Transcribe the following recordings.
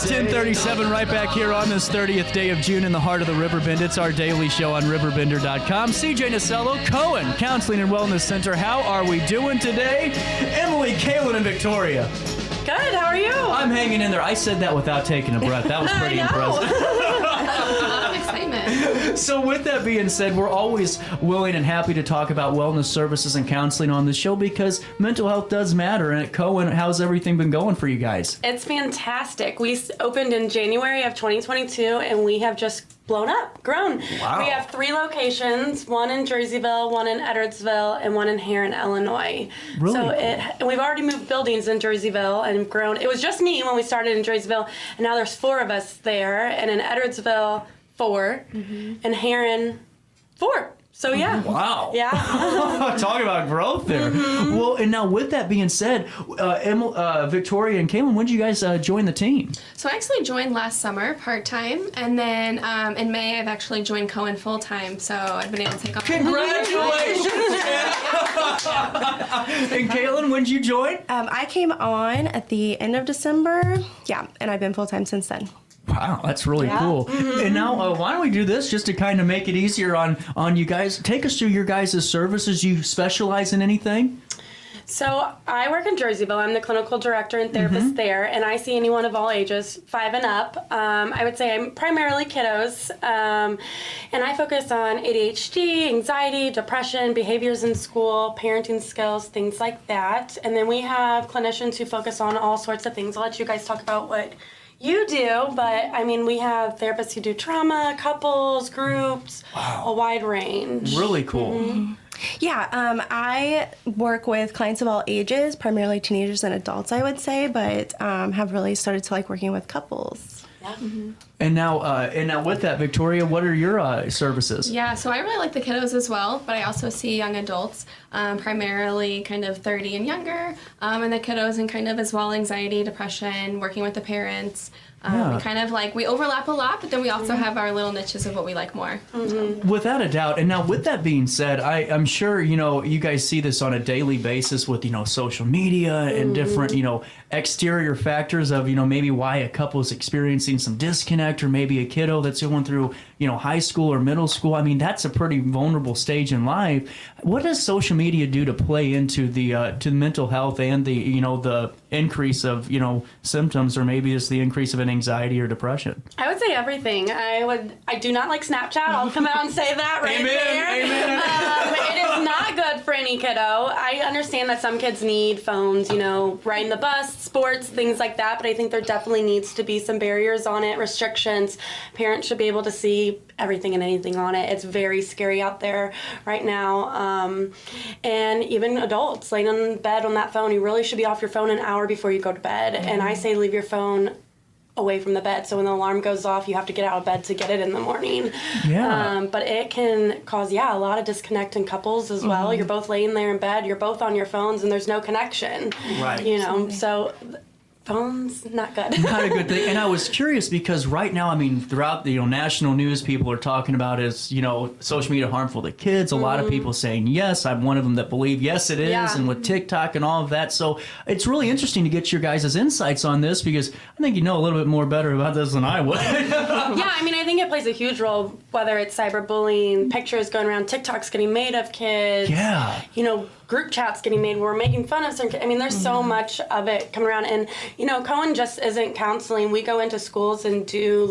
10:37 right back here on this 30th day of June in the heart of the Riverbend. It's our daily show on RiverBender.com. CJ Nasello, Koen, Counseling and Wellness Center. How are we doing today? Emily KateLynn and Victoria. Good, how are you? I'm hanging in there. I said that without taking a breath. That was pretty impressive. A lot of excitement. So with that being said, we're always willing and happy to talk about wellness services and counseling on the show because mental health does matter. And at Koen, how's everything been going for you guys? It's fantastic. We opened in January of 2022 and we have just blown up, grown. Wow. We have 3 locations, one in Jerseyville, one in Edwardsville, and one in Heron, Illinois. Really? So we've already moved buildings in Jerseyville and grown. It was just me when we started in Jerseyville, and now there's 4 of us there, and in Edwardsville, 4, and Heron, 4. So yeah. Wow. Yeah. Talk about growth there. Well, and now with that being said, Victoria and KateLynn, when did you guys join the team? So I actually joined last summer part-time, and then in May I've actually joined Koen full-time, so I've been able to take on... Congratulations! And KateLynn, when did you join? I came on at the end of December, and I've been full-time since then. Wow, that's really cool. And now, why don't we do this just to kind of make it easier on you guys? Take us through your guys' services. You specialize in anything? So I work in Jerseyville. I'm the clinical director and therapist there, and I see anyone of all ages, 5 and up. I would say I'm primarily kiddos, and I focus on ADHD, anxiety, depression, behaviors in school, parenting skills, things like that. And then we have clinicians who focus on all sorts of things. I'll let you guys talk about what you do, but I mean, we have therapists who do trauma, couples, groups, a wide range. Really cool. I work with clients of all ages, primarily teenagers and adults, I would say, but have really started to like working with couples. Yeah. And now with that, Victoria, what are your services? Yeah, so I really like the kiddos as well, but I also see young adults, primarily kind of 30 and younger, and the kiddos and kind of as well anxiety, depression, working with the parents. We kind of we overlap a lot, but then we also have our little niches of what we like more. Without a doubt. And now with that being said, I'm sure, you guys see this on a daily basis with, social media and different, exterior factors of, maybe why a couple is experiencing some disconnect or maybe a kiddo that's going through, high school or middle school. I mean, that's a pretty vulnerable stage in life. What does social media do to play into the to mental health and the, the increase of, symptoms or maybe just the increase of an anxiety or depression? I would say everything. I do not like Snapchat. I'll come out and say that right there. Amen. It is not good for any kiddo. I understand that some kids need phones, riding the bus, sports, things like that, but I think there definitely needs to be some barriers on it, restrictions. Parents should be able to see everything and anything on it. It's very scary out there right now. And even adults laying on bed on that phone, you really should be off your phone an hour before you go to bed. And I say leave your phone away from the bed, so when the alarm goes off, you have to get out of bed to get it in the morning. But it can cause a lot of disconnect in couples as well. You're both laying there in bed, you're both on your phones, and there's no connection. Right. So phones, not good. Not a good thing. And I was curious because right now, I mean, throughout the national news, people are talking about is social media harmful to kids. A lot of people saying yes. I'm one of them that believe yes, it is, and with TikTok and all of that. So it's really interesting to get your guys' insights on this because I think you know a little bit more better about this than I would. I mean, I think it plays a huge role, whether it's cyberbullying, pictures going around, TikToks getting made of kids. Group chats getting made where we're making fun of certain kids. I mean, there's so much of it coming around. And, Koen just isn't counseling. We go into schools and do,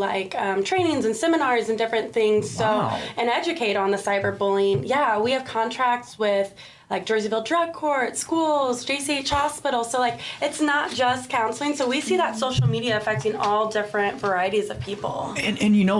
trainings and seminars and different things. And educate on the cyberbullying. Yeah, we have contracts with, Jerseyville Drug Court, schools, JCH Hospital. So, it's not just counseling. So we see that social media affecting all different varieties of people. And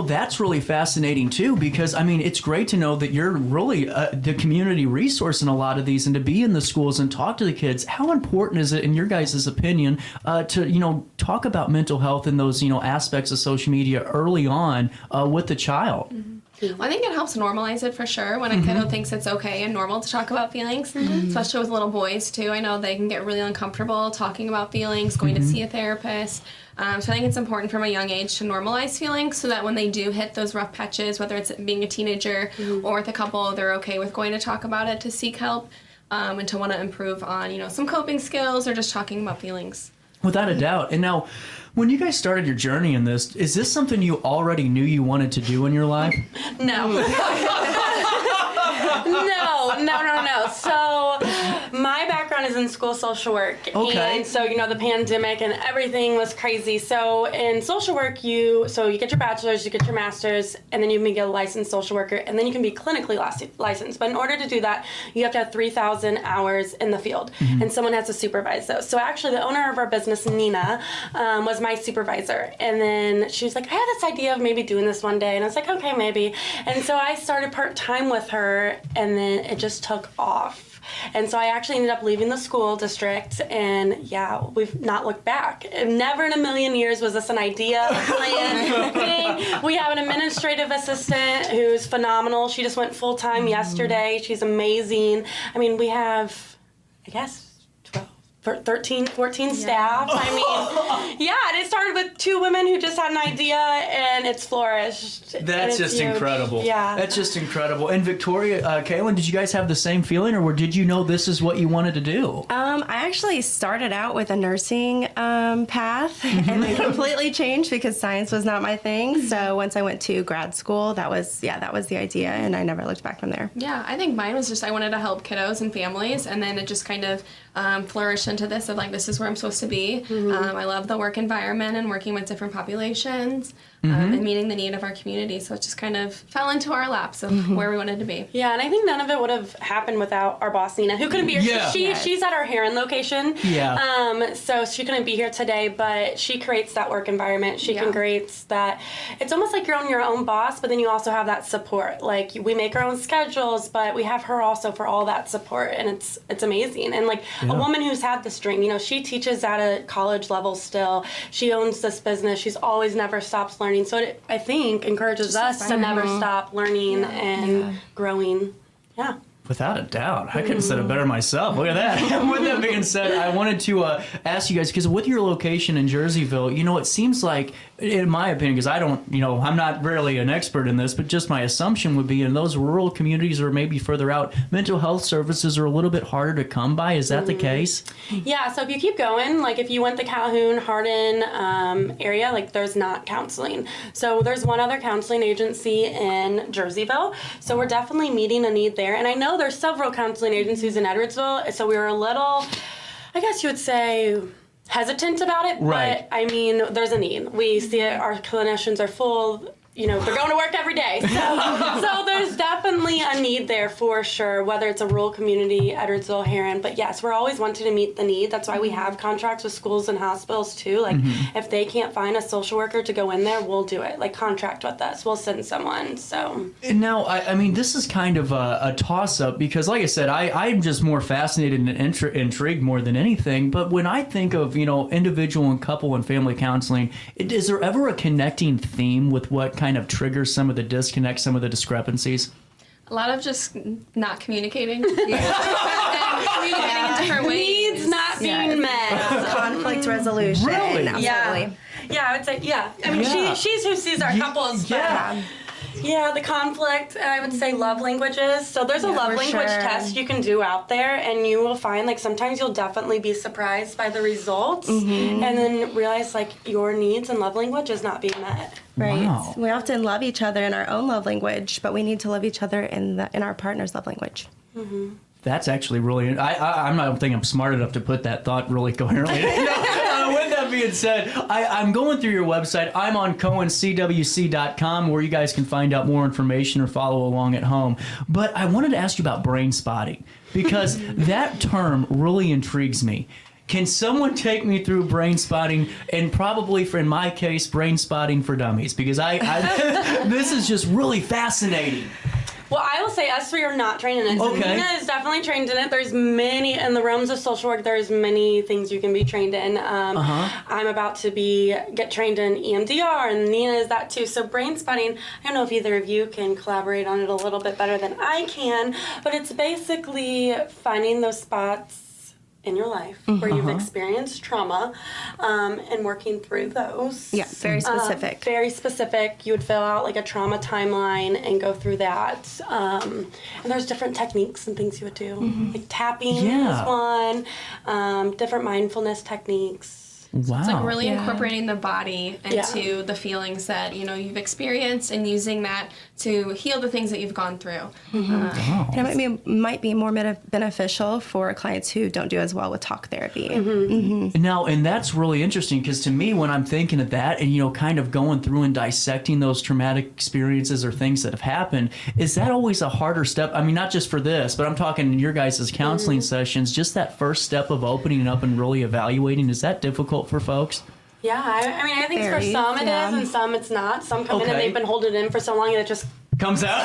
that's really fascinating, too, because, I mean, it's great to know that you're really the community resource in a lot of these and to be in the schools and talk to the kids. How important is it, in your guys' opinion, to, talk about mental health and those, aspects of social media early on with the child? Well, I think it helps normalize it for sure when a kiddo thinks it's okay and normal to talk about feelings, especially with little boys too. I know they can get really uncomfortable talking about feelings, going to see a therapist. So I think it's important from a young age to normalize feelings so that when they do hit those rough patches, whether it's being a teenager or with a couple, they're okay with going to talk about it, to seek help, and to want to improve on, some coping skills or just talking about feelings. Without a doubt. And now, when you guys started your journey in this, is this something you already knew you wanted to do in your life? No. No. So my background is in school social work. Okay. And so, the pandemic and everything was crazy. So in social work, you get your bachelor's, you get your master's, and then you can get a licensed social worker, and then you can be clinically licensed. But in order to do that, you have to have 3,000 hours in the field, and someone has to supervise those. So actually, the owner of our business, Nina, was my supervisor. And then she was like, I had this idea of maybe doing this one day. And I was like, okay, maybe. And so I started part-time with her, and then it just took off. And so I actually ended up leaving the school district, and we've not looked back. And never in a million years was this an idea, a plan thing. We have an administrative assistant who's phenomenal. She just went full-time yesterday. She's amazing. I mean, we have, 13, 14 staff. I mean, and it started with 2 women who just had an idea, and it's flourished. That's just huge. incredible. Yeah. That's just incredible. And Victoria, KateLynn, did you guys have the same feeling, or did you know this is what you wanted to do? I actually started out with a nursing path, and then completely changed because science was not my thing. So once I went to grad school, that was the idea, and I never looked back from there. Yeah, I think mine was just I wanted to help kiddos and families, and then it just kind of flourished into this of like, this is where I'm supposed to be. I love the work environment and working with different populations and meeting the need of our community. So it just kind of fell into our laps of where we wanted to be. Yeah, and I think none of it would have happened without our boss, Nina, who couldn't be here. Yeah. She's at our Heron location. Yeah. So she couldn't be here today, but she creates that work environment. She creates that. It's almost like you're on your own boss, but then you also have that support. Like, we make our own schedules, but we have her also for all that support, and it's amazing. And like a woman who's had this dream, she teaches at a college level still. She owns this business. She's always never stops learning. So it, I think, encourages us to never stop learning and growing. Yeah. Without a doubt. I couldn't have said it better myself. Look at that. With that being said, I wanted to ask you guys, because with your location in Jerseyville, it seems like, in my opinion, because I don't, I'm not really an expert in this, but just my assumption would be in those rural communities or maybe further out, mental health services are a little bit harder to come by. Is that the case? Yeah, so if you keep going, like if you went the Calhoun, Hardin area, like there's not counseling. So there's one other counseling agency in Jerseyville. So we're definitely meeting a need there. And I know there's several counseling agencies in Edwardsville, so we were a little, I guess you would say, hesitant about it. Right. But I mean, there's a need. We see it, our clinicians are full. They're going to work every day. So there's definitely a need there for sure, whether it's a rural community, Edwardsville, Heron. But yes, we're always wanting to meet the need. That's why we have contracts with schools and hospitals too. Like if they can't find a social worker to go in there, we'll do it. Like contract with us. We'll send someone. So. And now, I mean, this is kind of a toss-up because, like I said, I'm just more fascinated and intrigued more than anything. But when I think of, individual and couple and family counseling, is there ever a connecting theme with what kind of triggers some of the disconnect, some of the discrepancies? A lot of just not communicating. And communicating in different ways. Needs not being met. Conflict resolution. Really? Absolutely. Yeah, I would say, I mean, she's who sees our couples. Yeah, the conflict, I would say love languages. So there's a love language test you can do out there, and you will find, like, sometimes you'll definitely be surprised by the results, and then realize, like, your needs and love language is not being met. Right. Wow. We often love each other in our own love language, but we need to love each other in our partner's love language. That's actually really. I don't think I'm smart enough to put that thought really coherently. With that being said, I'm going through your website. I'm on KoenCWC.com, where you guys can find out more information or follow along at home. But I wanted to ask you about brain spotting, because that term really intrigues me. Can someone take me through brain spotting, and probably, in my case, brain spotting for dummies? Because this is just really fascinating. Well, I will say us three are not trained in it. So Okay. Nina is definitely trained in it. There's many, in the realms of social work, there's many things you can be trained in. I'm about to get trained in EMDR, and Nina is that too. So brain spotting, I don't know if either of you can collaborate on it a little bit better than I can, but it's basically finding those spots in your life where you've experienced trauma and working through those. Yeah, very specific. Very specific. You would fill out like a trauma timeline and go through that. And there's different techniques and things you would do. Like tapping is one, different mindfulness techniques. Wow. It's like really Yeah. incorporating the body into the feelings that, you've experienced and using that to heal the things that you've gone through. And it might be more beneficial for clients who don't do as well with talk therapy. Now, and that's really interesting because to me, when I'm thinking of that and, kind of going through and dissecting those traumatic experiences or things that have happened, is that always a harder step? I mean, not just for this, but I'm talking in your guys' counseling sessions, just that first step of opening up and really evaluating, is that difficult for folks? Yeah, I think for Varies, some it yeah. is and some it's not. Some come in and Okay. they've been holding it in for so long and it just Comes out?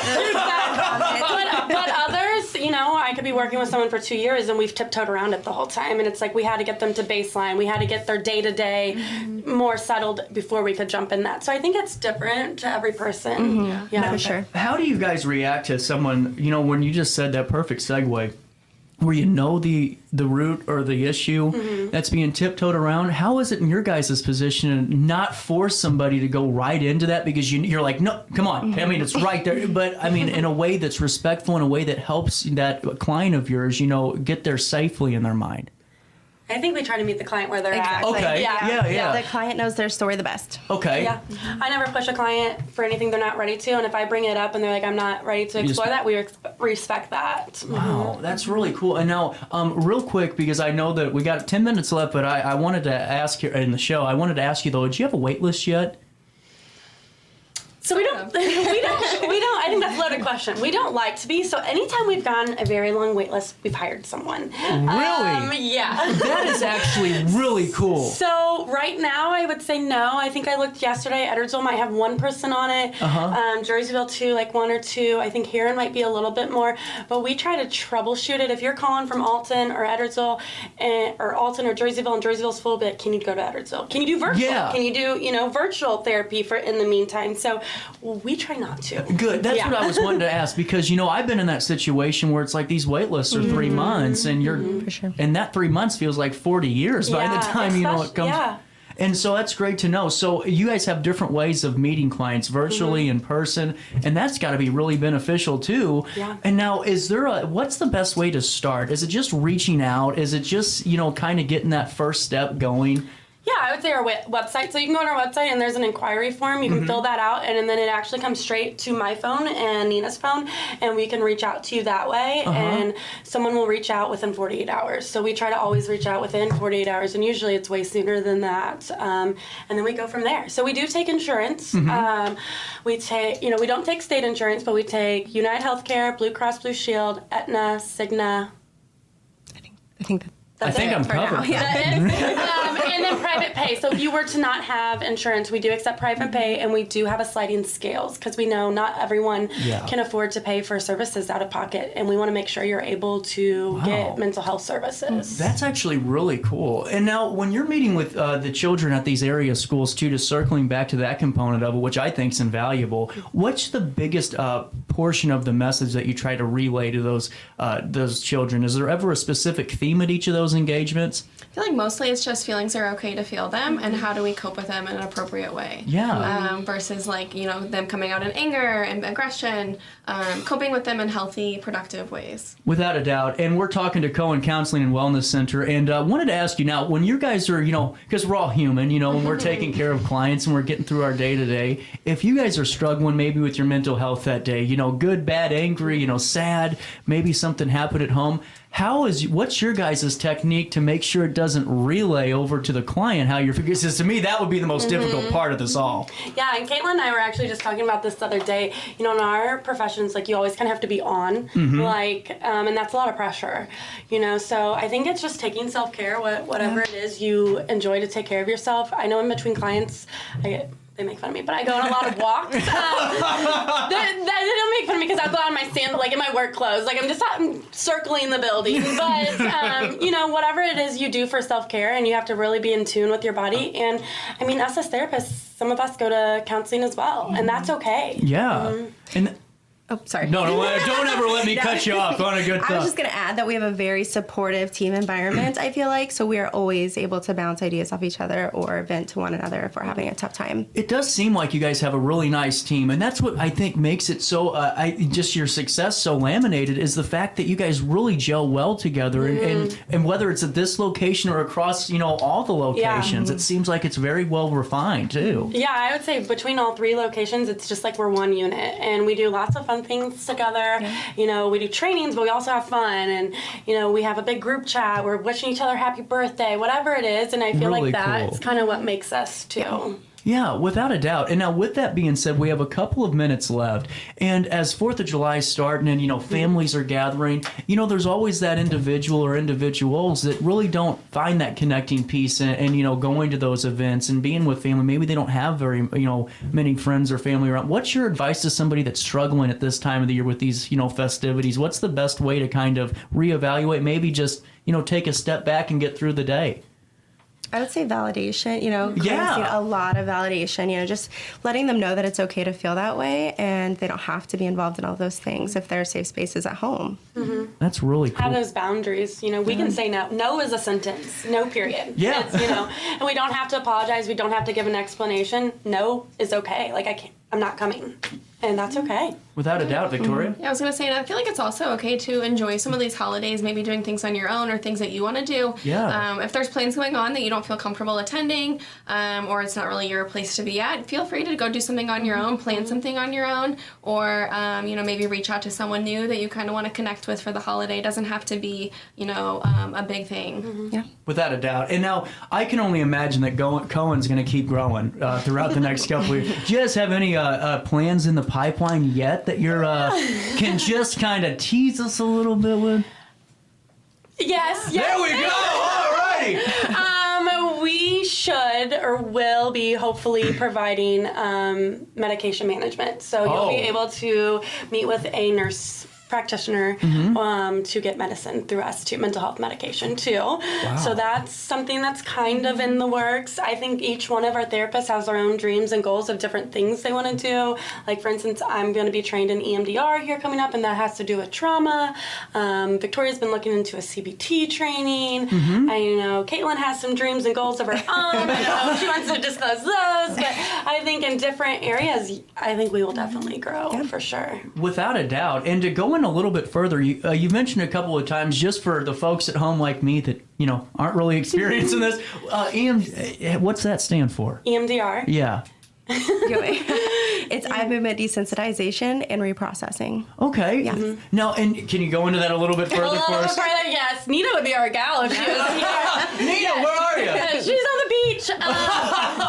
but others, I could be working with someone for 2 years and we've tiptoed around it the whole time. And it's like we had to get them to baseline. We had to get their day-to-day more settled before we could jump in that. So I think it's different to every person. Yeah, For sure. How do you guys react to someone, when you just said that perfect segue, where you know the root or the issue that's being tiptoed around? How is it in your guys' position to not force somebody to go right into that because you're like, no, come on. I mean, it's right there. But I mean, in a way that's respectful, in a way that helps that client of yours, get there safely in their mind. I think we try to meet the client where they're Exactly. at. Okay. Yeah. The client knows their story the best. Okay. Yeah, I never push a client for anything they're not ready to, and if I bring it up and they're like, I'm not ready to explore that, we respect that. Wow, that's really cool. And now, real quick, because I know that we got 10 minutes left, but I wanted to ask you in the show, ask you though, do you have a wait list yet? So we don't, I think that's a loaded question. We don't like to be, so anytime we've gone a very long wait list, we've hired someone. Really? Yeah. That is actually really cool. So right now, I would say no. I think I looked yesterday. Edwardsville might have one person on it. Jerseyville too, like one or two. I think Huron might be a little bit more. But we try to troubleshoot it. If you're calling from Alton or Edwardsville, or Alton or Jerseyville, and Jerseyville's full, but can you go to Edwardsville? Can you do virtual? Yeah. Can you do virtual therapy for in the meantime? So we try not to. Good. That's what I was wanting to ask because I've been in that situation where it's like these wait lists are 3 months, and For sure. and that 3 months feels like 40 years by the time it comes. Yeah. And so that's great to know. So you guys have different ways of meeting clients, virtually, in person, and that's got to be really beneficial too. Yeah. And now, what's the best way to start? Is it just reaching out? Is it just kind of getting that first step going? Yeah, I would say our website. So you can go on our website and there's an inquiry form. You can fill that out and then it actually comes straight to my phone and Nina's phone and we can reach out to you that way and someone will reach out within 48 hours. So we try to always reach out within 48 hours and usually it's way sooner than that. And then we go from there. So we do take insurance. We take, we don't take state insurance, but we take United Healthcare, Blue Cross Blue Shield, Aetna, Cigna. I think that. I think I'm covered. And then private pay. So if you were to not have insurance, we do accept private pay, and we do have a sliding scales because we know not everyone can afford to pay for services out of pocket, and we want to make sure you're able to get mental health services. That's actually really cool. And now, when you're meeting with the children at these area schools, too, just circling back to that component of it, which I think is invaluable, what's the biggest portion of the message that you try to relay to those children? Is there ever a specific theme at each of those engagements? I feel like mostly it's just feelings are okay to feel them and how do we cope with them in an appropriate way. Yeah. Versus them coming out in anger and aggression, coping with them in healthy, productive ways. Without a doubt. And we're talking to Koen Counseling and Wellness Center. And wanted to ask you now, when you guys are, because we're all human, when we're taking care of clients and we're getting through our day-to-day, if you guys are struggling maybe with your mental health that day, good, bad, angry, sad, maybe something happened at home, what's your guys' technique to make sure it doesn't relay over to the client how you're feeling? Because to me, that would be the most difficult part of this all. Yeah, and Caitlin and I were actually just talking about this the other day. In our professions, you always kind of have to be on, and that's a lot of pressure, So I think it's just taking self-care, whatever it is you enjoy to take care of yourself. I know in between clients, they make fun of me, but I go on a lot of walks. They don't make fun of me because I'll go on my in my work clothes. I'm circling the building. But, whatever it is you do for self-care, and you have to really be in tune with your body. And, us as therapists, some of us go to counseling as well, and that's okay. Yeah. And Oh, sorry. No, don't ever let me cut you off on a good I was thought. just going to add that we have a very supportive team environment, I feel like. So we are always able to bounce ideas off each other or vent to one another if we're having a tough time. It does seem like you guys have a really nice team, and that's what I think makes it so, just your success so laminated, is the fact that you guys really gel well together, and whether it's at this location or across, all the locations, it seems like it's very well refined, too. Yeah, I would say between all 3 locations, it's just like we're one unit, and we do lots of fun things together. Yeah. We do trainings, but we also have fun, and we have a big group chat. We're wishing each other happy birthday, whatever it is, and I feel Really like that's cool. kind of what makes us too. Yeah, without a doubt. And now with that being said, we have a couple of minutes left. And as 4th of July is starting and, families are gathering, there's always that individual or individuals that really don't find that connecting piece and going to those events and being with family. Maybe they don't have very, many friends or family around. What's your advice to somebody that's struggling at this time of the year with these, festivities? What's the best way to kind of reevaluate, maybe just, take a step back and get through the day? I would say validation, Yeah. seen a lot of validation, just letting them know that it's okay to feel that way and they don't have to be involved in all those things if there are safe spaces at home. Mm-hmm. That's really cool. Have those boundaries. We can say no. No is a sentence. No, period. Yeah. It's, and we don't have to apologize. We don't have to give an explanation. No is okay. Like, I'm not coming. And that's okay. Without a doubt, Victoria. Yeah, I was going to say, and I feel like it's also okay to enjoy some of these holidays, maybe doing things on your own or things that you want to do. Yeah. If there's plans going on that you don't feel comfortable attending, or it's not really your place to be at, feel free to go do something on your own, plan something on your own, or, maybe reach out to someone new that you kind of want to connect with for the holiday. It doesn't have to be, a big thing. Yeah. Without a doubt. And now, I can only imagine that Koen's going to keep growing throughout the next couple of years. Do you guys have any plans in the pipeline yet that you're can just kind of tease us a little bit with? Yes. There we go. All righty. We should or will be hopefully providing medication management. So you'll be able to meet with a nurse practitioner to get medicine through us too, mental health medication too. Wow. So that's something that's kind of in the works. I think each one of our therapists has their own dreams and goals of different things they want to do. Like, for instance, I'm going to be trained in EMDR here coming up, and that has to do with trauma. Victoria's been looking into a CBT training. I know KateLynn has some dreams and goals of her own. I don't know if she wants to disclose those, but I think in different areas, I think we will definitely grow for sure. Without a doubt. And to go in a little bit further, you mentioned a couple of times, just for the folks at home like me that aren't really experienced in this, what's that stand for? EMDR. Yeah. It's eye movement desensitization and reprocessing. Okay. Yeah. Now, and can you go into that a little bit further for us? Yes. Nina would be our gal if she was here. Nina, where are you? She's on the beach.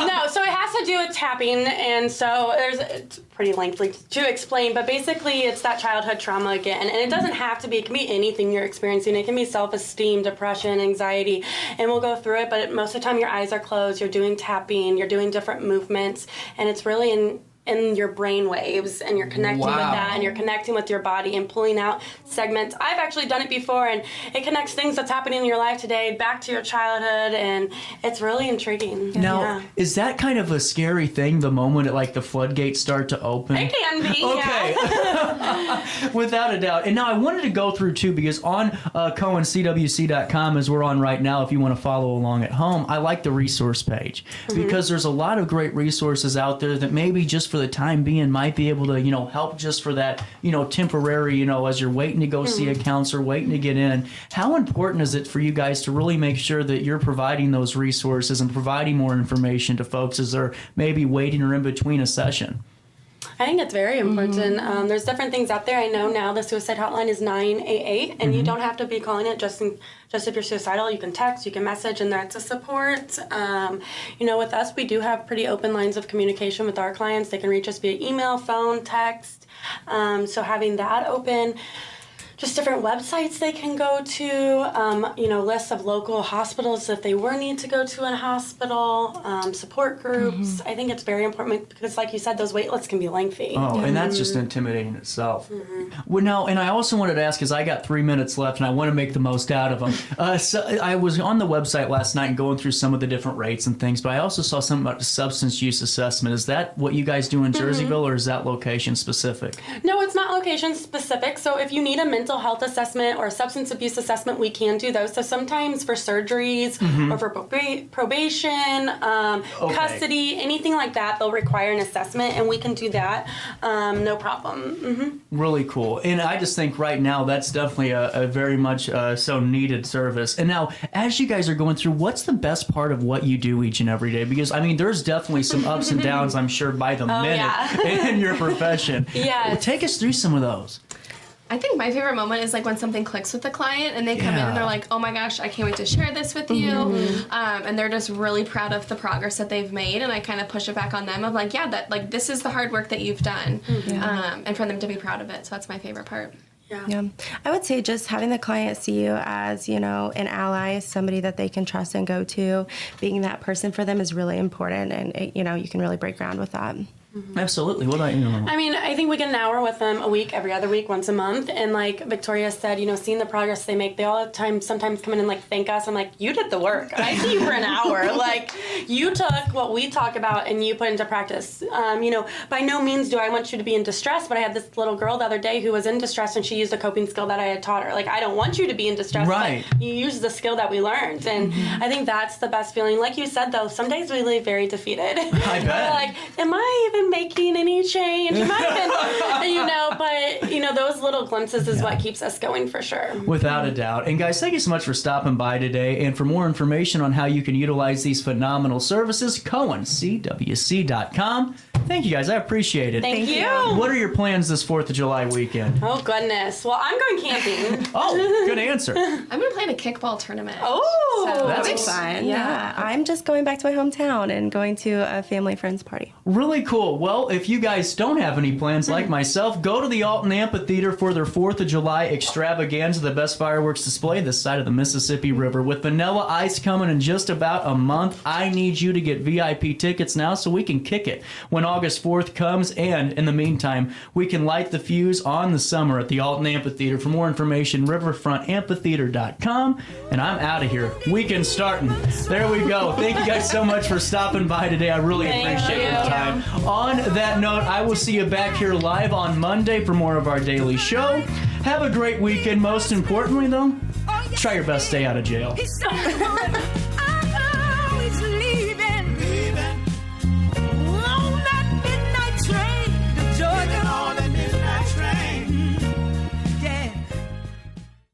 No, so it has to do with tapping, and so it's pretty lengthy to explain, but basically it's that childhood trauma again, and it doesn't have to be, it can be anything you're experiencing. It can be self-esteem, depression, anxiety, and we'll go through it, but most of the time your eyes are closed, you're doing tapping, you're doing different movements, and it's really in your brain waves, and you're connecting with that, and you're connecting with your body and pulling out segments. I've actually done it before, and it connects things that's happening in your life today back to your childhood, and it's really intriguing. Now, is that kind of a scary thing the moment the floodgates start to open? It can be, okay. yeah. Without a doubt. And now I wanted to go through too, because on KoenCWC.com, as we're on right now, if you want to follow along at home, I like the resource page, because there's a lot of great resources out there that maybe just for the time being might be able to, help just for that, temporary, as you're waiting to go see a counselor, waiting to get in. How important is it for you guys to really make sure that you're providing those resources and providing more information to folks as they're maybe waiting or in between a session? I think it's very important. There's different things out there. I know now the suicide hotline is 988, and you don't have to be calling it just if you're suicidal. You can text, you can message, and that's a support. With us, we do have pretty open lines of communication with our clients. They can reach us via email, phone, text. So having that open. Just different websites they can go to, lists of local hospitals if they were need to go to a hospital, support groups. I think it's very important because, like you said, those wait lists can be lengthy. Oh, and that's just intimidating itself. Well, now, and I also wanted to ask, because I got 3 minutes left and I want to make the most out of them. So I was on the website last night and going through some of the different rates and things, but I also saw something about the substance use assessment. Is that what you guys do in Jerseyville, or is that location specific? No, it's not location specific. So if you need a mental health assessment or a substance abuse assessment, we can do those. So sometimes for surgeries or for probation, custody, anything like that, they'll require an assessment, and we can do that. No problem. Really cool. And I just think right now that's definitely a very much so needed service. And now, as you guys are going through, what's the best part of what you do each and every day? Because, I mean, there's definitely some ups and downs, I'm sure, by the minute in your profession. Yes. Take us through some of those. I think my favorite moment is like when something clicks with the client and they come in and they're like, oh my gosh, I can't wait to share this with you. And they're just really proud of the progress that they've made. And I kind of push it back on them of like, this is the hard work that you've done. And for them to be proud of it. So that's my favorite part. Yeah. I would say just having the client see you as, an ally, somebody that they can trust and go to, being that person for them is really important. And, you can really break ground with that. Absolutely. What about you? I mean, I think we get an hour with them a week, every other week, once a month. And like Victoria said, seeing the progress they make, they all the time sometimes come in and like thank us. I'm like, you did the work. I see you for an hour. Like, you took what we talk about and you put into practice. By no means do I want you to be in distress, but I had this little girl the other day who was in distress and she used a coping skill that I had taught her. Like, I don't want you to be in distress, right, but you use the skill that we learned. And I think that's the best feeling. Like you said, though, some days we leave very defeated. I bet. We're like, am I even making any change? Am I but those little glimpses is what keeps us going for sure. Without a doubt. And guys, thank you so much for stopping by today. And for more information on how you can utilize these phenomenal services, Koen, CWC.com. Thank you guys. I appreciate it. Thank you. What are your plans this 4th of July weekend? Oh, goodness. Well, I'm going camping. Oh, good answer. I'm going to play in a kickball tournament. Oh, so that's fun. Yeah. I'm just going back to my hometown and going to a family friend's party. Really cool. Well, if you guys don't have any plans like myself, go to the Alton Amphitheater for their 4th of July extravaganza, the best fireworks display this side of the Mississippi River. With Vanilla Ice coming in just about a month, I need you to get VIP tickets now so we can kick it when August 4th comes. And in the meantime, we can light the fuse on the summer at the Alton Amphitheater. For more information, RiverBender.com. And I'm out of here. Weekend starting. There we go. Thank you guys so much for stopping by today. I really appreciate your time. On that note, I will see you back here live on Monday for more of our daily show. Have a great weekend. Most importantly, though, try your best to stay out of jail.